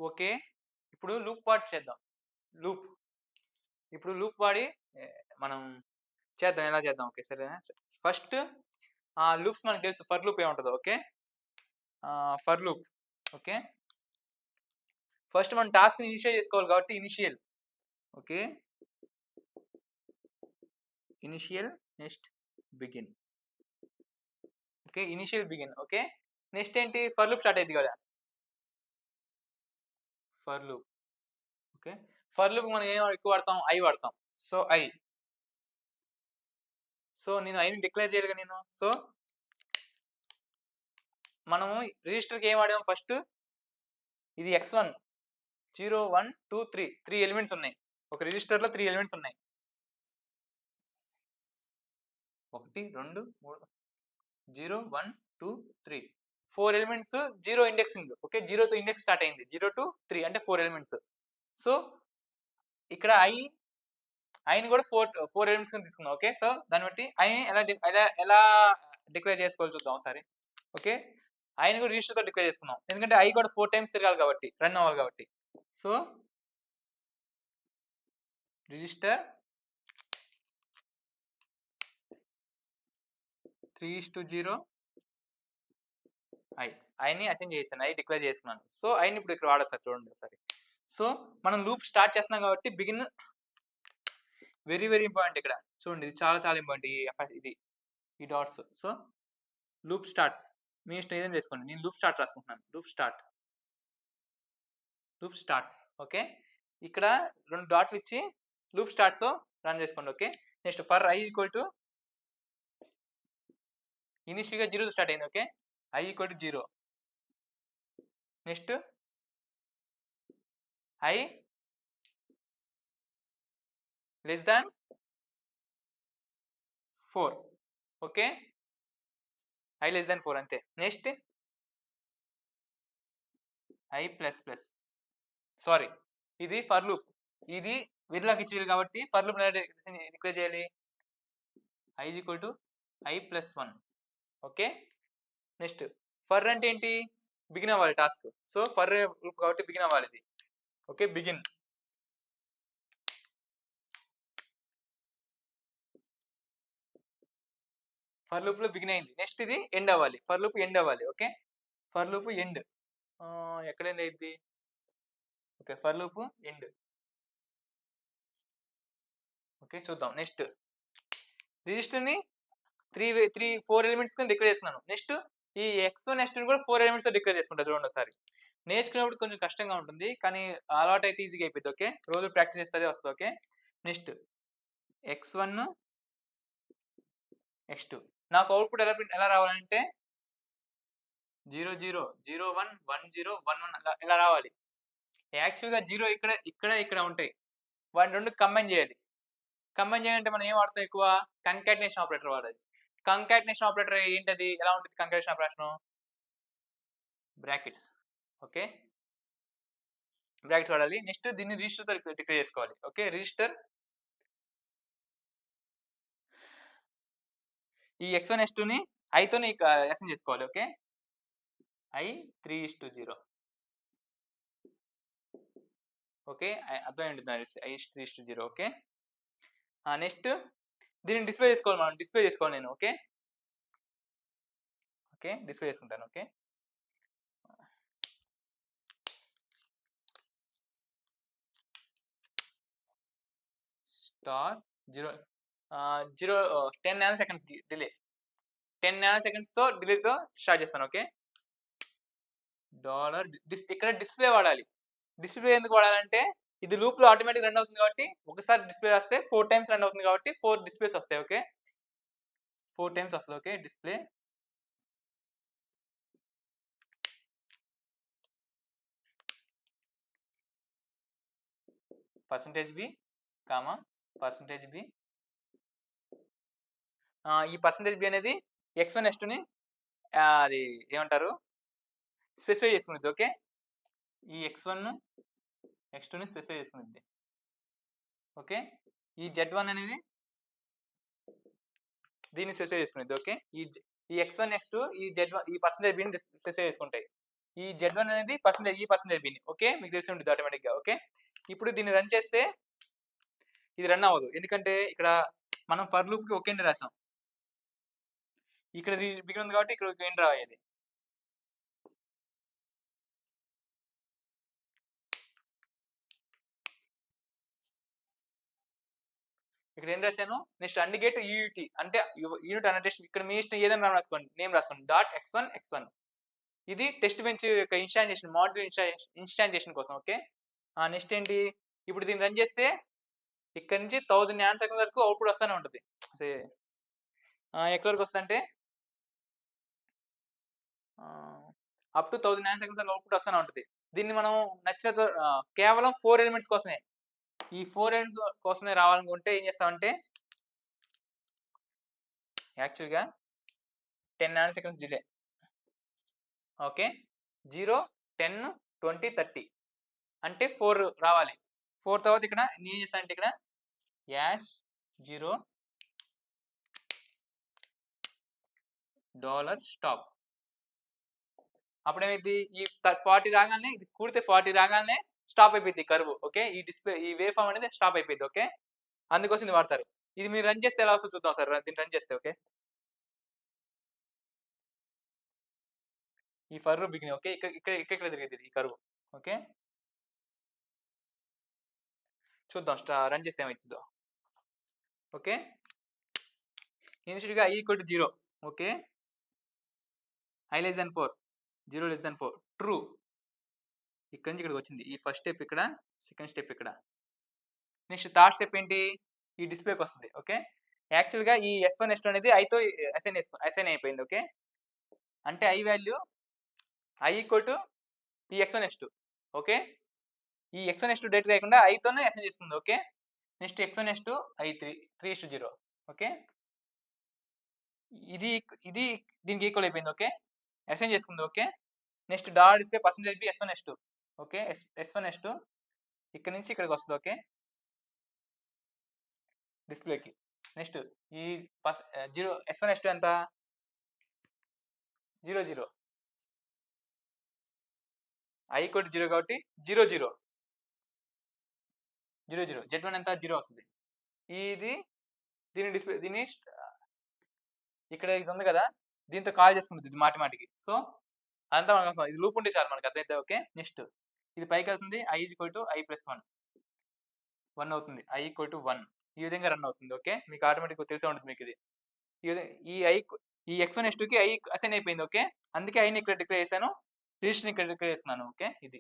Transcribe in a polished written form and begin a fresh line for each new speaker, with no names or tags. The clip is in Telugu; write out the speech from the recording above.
ఓకే. ఇప్పుడు లూప్ వాడి చేద్దాం. లూప్. ఇప్పుడు లూప్ వాడి మనం చేద్దాం. ఎలా చేద్దాం? ఓకే. సరేనా? ఫస్ట్ లూప్స్ మనకు తెలుసు. ఫర్ లూప్ ఏముంటదో. Okay. For loop. Okay. First మనం టాస్క్‌ని ఇనిషియేట్ చేసుకోవాలి కాబట్టి initial. Okay. Initial next begin. Okay. Initial begin. Okay. Next ఏంటి? ఫర్ లూప్ స్టార్ట్ అయ్యిద్ది కదా! For loop. Okay. For loop మనం ఏం ఎక్కువ వాడతాం? ఐ వాడతాం. So, I. సో, నేను ఐని డిక్లేర్ చేయాలిగా నేను. సో, మనము రిజిస్టర్‌కి ఏం వాడాము ఫస్ట్? ఇది x1 0, 1, 2, 3 3 ఎలిమెంట్స్ ఉన్నాయి. ఒక రిజిస్టర్‌లో 3 ఎలిమెంట్స్ ఉన్నాయి. 1, 2, 3 0, 1, 2, 3 4 ఎలిమెంట్స్ 0 ఇండెక్సింగ్. ఓకే. 0తో ఇండెక్స్ స్టార్ట్ అయింది. 0-3 అంటే 4 ఎలిమెంట్స్. సో, ఇక్కడ ఐని కూడా 4 ఎలిమెంట్స్ కింద తీసుకుందాం. ఓకే. సో, దాన్ని బట్టి ఐని ఎలా డిక్లేర్ చేసుకోవాలో చూద్దాం ఒకసారి. ఓకే. ఐని కూడా రిజిస్టర్‌తో డిక్లేర్ చేసుకుందాం. ఎందుకంటే ఐ కూడా 4 టైమ్స్ తిరగాలి కాబట్టి, రన్ అవ్వాలి కాబట్టి. సో, రిజిస్టర్ 3:0 ఐని అసైన్ చేశాను. ఐ డిక్లేర్ చేసుకున్నాను. సో, ఐని ఇప్పుడు ఇక్కడ వాడొచ్చా చూడండి ఒకసారి. సో, మనం లూప్ స్టార్ట్ చేస్తున్నాం కాబట్టి బిగిన్ వెరీ వెరీ ఇంపార్టెంట్ ఇక్కడ. చూడండి ఇది చాలా ఇంపార్టెంట్ ఇది ఈ డాట్స్. So, loop starts. మీ ఇష్టం ఏదైనా చేసుకోండి. నేను లూప్ స్టార్ట్ రాసుకుంటున్నాను. Loop starts. ఓకే. ఇక్కడ 2 డాట్లు ఇచ్చి లూప్ స్టార్ట్స్ రన్ చేసుకోండి. Okay. Next for I equal to ఇనిషియల్‌గా 0 స్టార్ట్ అయింది. Okay. I equal to 0. Next I less than 4. Okay. I less than 4 అంతే. Next I plus plus. Sorry. ఇది ఫర్ లూప్. ఇది వెరిలాగ్ ఇచ్చేది కాబట్టి ఫర్ లూప్ ఎలా డిక్లేర్ చేయాలి? I equal to I plus 1. Okay. Next for అంటే ఏంటి? బిగిన్ అవ్వాలి టాస్క్. సో, ఫర్ లూప్ కాబట్టి బిగిన్ అవ్వాలి ఇది. ఓకే. బిగిన్. ఫర్ లూప్‌లో బిగిన్ అయింది. నెక్స్ట్ ఇది ఎండ్ అవ్వాలి. ఫర్ లూప్ ఎండ్ అవ్వాలి. ఓకే. For loop end. ఎక్కడ ఎండ్ అయ్యిద్ది? Okay. For loop end. Okay. చూద్దాం. నెక్స్ట్ రిజిస్టర్‌ని 4 ఎలిమెంట్స్ కింద డిక్లేర్ చేసుకున్నాను. నెక్స్ట్ ఈ x1 x2 కూడా 4 ఎలిమెంట్స్‌తో డిక్లేర్ చేసుకుంటా చూడండి ఒకసారి. నేర్చుకునేప్పుడు కొంచెం కష్టంగా ఉంటుంది. కానీ అలవాటైతే ఈజీగా అయిపోద్ది. ఓకే. రోజు ప్రాక్టీస్ చేస్తే అదే వస్తది. ఓకే. నెక్స్ట్ x1 x2 నాకు అవుట్‌పుట్ ఎలా రావాలంటే 0 0 0 1 1 0 1 1 ఇలా రావాలి. యాక్చువల్‌గా 0 ఇక్కడ ఉంటాయి. వాటిని 2 కంబైన్ చేయాలి. కంబైన్ చేయాలంటే మనం ఏం వాడతాం ఎక్కువ? కంకాటినేషన్ ఆపరేటర్ వాడాలి. కంకాటినేషన్ ఆపరేటర్ ఏంటది? ఎలా ఉంటుంది concatenation operation? Brackets. Okay. Brackets వాడాలి. నెక్స్ట్ దీన్ని రిజిస్టర్‌తో డిక్లేర్ చేసుకోవాలి. ఓకే. రిజిస్టర్ ఈ x1 x2ని ఐతోని అసైన్ చేసుకోవాలి. ఓకే. ఐ 3:0. ఓకే. అర్థమై ఉంటుంది నాకు తెలిసి. ఐ 3:0. ఓకే. నెక్స్ట్ దీన్ని డిస్‌ప్లే చేసుకోవాలి మనం. డిస్‌ప్లే చేసుకోవాలి నేను. ఓకే. ఓకే. డిస్‌ప్లే చేసుకుంటాను. ఓకే. స్టార్ 0 10 నానో సెకండ్స్‌కి డిలే. 10 నానో సెకండ్స్‌తో డిలేతో స్టార్ట్ చేస్తాను. ఓకే. ఇక్కడ డిస్‌ప్లే వాడాలి. డిస్‌ప్లే ఎందుకు వాడాలంటే ఇది లూప్‌లో ఆటోమేటిక్‌గా రన్ అవుతుంది కాబట్టి ఒకసారి డిస్‌ప్లే రాస్తే 4 టైమ్స్ రన్ అవుతుంది కాబట్టి 4 డిస్‌ప్లేస్ వస్తాయి. ఓకే. 4 టైమ్స్ వస్తది. ఓకే. Display %b, %b. ఈ %b అనేది x1 x2ని అది ఏమంటారు? స్పెసిఫై చేసుకునిద్ది. ఓకే. ఈ x1 x2ని స్పెసిఫై చేసుకునిద్ది. ఓకే. ఈ z1 అనేది దీన్ని స్పెసిఫై చేసుకునిద్ది. ఓకే. ఈ x1 x2 ఈ z1 ఈ %bని స్పెసిఫై చేసుకుంటాయి. ఈ Z1 అనేది పర్సెంటేజ్ ఈ పర్సెంటేజ్ బిని. ఓకే, మీకు తెలిసి ఉంటుంది ఆటోమేటిక్గా. ఓకే, ఇప్పుడు దీన్ని రన్ చేస్తే ఇది రన్ అవ్వదు, ఎందుకంటే ఇక్కడ మనం ఫర్ లూప్కి ఒక ఎండ్ రాసాం. ఇక్కడ బిగిన్ ఉంది కాబట్టి ఇక్కడ ఒక ఎండ్ రాయాలి. ఇక్కడ ఏం రాశాను, నెక్స్ట్ అండ్ గేట్ యూయూటీ అంటే యూనిట్ అనటేషన్. ఇక్కడ మీ ఇష్టం ఏదైనా రాసుకోండి, నేమ్ రాసుకోండి. డాట్ x1 ఇది టెస్ట్ బెంచ్ యొక్క ఇన్స్టాంటేషన్, మాడ్యూల్ ఇన్స్టాంటేషన్ కోసం. ఓకే, నెక్స్ట్ ఏంటి, ఇప్పుడు దీన్ని రన్ చేస్తే ఇక్కడ నుంచి 1000 నానో సెకండ్ వరకు అవుట్పుట్ వస్తూనే ఉంటుంది. ఎక్కడి వరకు వస్తుందంటే up to 1000 nano seconds output వస్తూనే ఉంటుంది. దీన్ని మనం నచ్చిన కేవలం 4 ఎలిమెంట్స్ కోసమే, ఈ 4 ఎలిమెంట్స్ కోసమే రావాలనుకుంటే ఏం చేస్తామంటే యాక్చువల్గా 10 నానో సెకండ్స్ డిలే. ఓకే, 0, 10, 20, 30 అంటే 4 రావాలి. 4 తర్వాత ఇక్కడ నేను ఏం చేస్తాను అంటే ఇక్కడ $0 అప్పుడేమైంది, ఈ 40 రాగానే ఇది కూడితే 40 రాగానే స్టాప్ అయిపోయింది కర్వ్. ఓకే, ఈ డిస్ప్లే ఈ వేవ్ ఫామ్ అనేది స్టాప్ అయిపోయింది. ఓకే, అందుకోసం ఇది వాడతారు. ఇది మీరు రన్ చేస్తే ఎలా వస్తుందో చూద్దాం సార్, దీన్ని రన్ చేస్తే. ఓకే, ఈ ఫర్ బిగిన్. ఓకే, ఇక్కడ తిరిగేది ఈ కర్వ్. ఓకే, చూద్దాం రన్ చేస్తే ఏమైతుందో. ఓకే, ఇనిషియల్గా i=0. Okay, i<4, 0<4 true. ఇక్కడ నుంచి ఇక్కడికి వచ్చింది. ఈ ఫస్ట్ స్టెప్ ఇక్కడ, సెకండ్ స్టెప్ ఇక్కడ. నెక్స్ట్ థర్డ్ స్టెప్ ఏంటి, ఈ డిస్ప్లేకి వస్తుంది. ఓకే, యాక్చువల్గా ఈ S1 S2 అనేది ఐతో అసైన్ అయిపోయింది. ఓకే, అంటే i వాల్యూ i ఈ x1 S2. ఓకే, ఈ x1 S2 డేట్ లేకుండా ఐతోనే అసైన్ చేసుకుంది. Okay, next x1 S2 i3 3:0. Okay, ఇది దీనికి ఈక్వల్ అయిపోయింది. ఓకే, అసైన్ చేసుకుంది. ఓకే, నెక్స్ట్ డాట్ ఇస్తే percentage B S1 S2. Okay, S1 S2 ఇక్కడ నుంచి ఇక్కడికి వస్తుంది. ఓకే, డిస్ప్లేకి. నెక్స్ట్ ఈ S1 S2 ఎంత, 0 i=0 కాబట్టి 0 Z1 ఎంత 0 వస్తుంది. దీని డిస్ప్లే దీన్ని ఇక్కడ ఇది ఉంది కదా, దీంతో కాల్ చేసుకుంటుంది ఇది మాటిమాటికి. సో అదంతా మనకు అవసరం, ఇది లూప్ ఉంటే చాలు మనకు అర్థమైతే. ఓకే, నెక్స్ట్ ఇది పైకి వెళ్తుంది, i=i+1 1 అవుతుంది, i=1 ఈ విధంగా రన్ అవుతుంది. ఓకే, మీకు ఆటోమేటిక్గా తెలిసే ఉంటుంది మీకు ఇది. ఈ x1 S2కి i అసైన్ అయిపోయింది. ఓకే, అందుకే ఐని ఇక్కడ డిక్లేర్ చేశాను, రిజిస్టర్ ఇక్కడ డిక్లేర్ చేస్తున్నాను. ఓకే, ఇది